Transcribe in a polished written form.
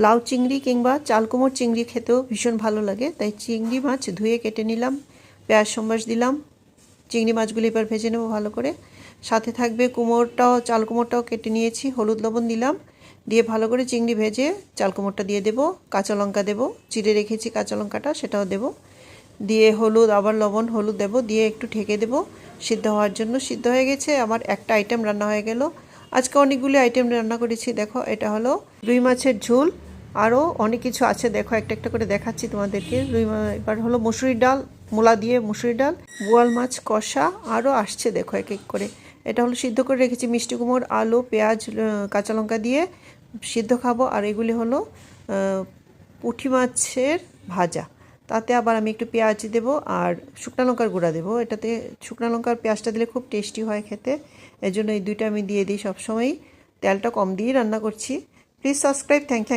লাউ চিংড়ি কিংবা চালকুমড় চিংড়ি খেতেও ভীষণ ভালো লাগে, তাই চিংড়ি মাছ ধুয়ে কেটে নিলাম, পেঁয়াজ সম্বাস দিলাম। চিংড়ি মাছগুলি এবার ভেজে নেব ভালো করে। সাথে থাকবে কুমড়োটাও, চাল কুমড়োটাও কেটে নিয়েছি, হলুদ লবণ দিলাম, দিয়ে ভালো করে চিংড়ি ভেজে চাল কুমড়োটা দিয়ে দেবো। কাঁচা লঙ্কা দেবো, চিড়ে রেখেছি কাঁচা লঙ্কাটা, সেটাও দেবো। দিয়ে হলুদ, আবার লবণ হলুদ দেবো, দিয়ে একটু ঢেকে দেবো সিদ্ধ হওয়ার জন্য। সিদ্ধ হয়ে গেছে, আমার একটা আইটেম রান্না হয়ে গেল। আজকে অনেকগুলি আইটেম রান্না করেছি। দেখো, এটা হলো রুই মাছের ঝোল, আরও অনেক কিছু আছে, দেখো একটা একটা করে দেখাচ্ছি তোমাদেরকে। এবার হলো মুসুরির ডাল, মূলা দিয়ে মুসুরির ডাল, বোয়াল মাছ কষা, আরও আসছে দেখো এক এক করে। এটা হলো সিদ্ধ করে রেখেছি মিষ্টি কুমড়, আলু, পেঁয়াজ, কাঁচা লঙ্কা দিয়ে সিদ্ধ খাবো। আর এগুলি হলো পুঁটি মাছের ভাজা, তাতে আবার আমি একটু পেঁয়াজ দেবো আর শুকনো লঙ্কার গুঁড়া দেবো। এটাতে শুকনো লঙ্কার পেঁয়াজটা দিলে খুব টেস্টি হয় খেতে, এজন্য এই দুইটা আমি দিয়ে দিই সবসময়ই। তেলটা কম দিয়েই রান্না করছি। Please subscribe. Thank you.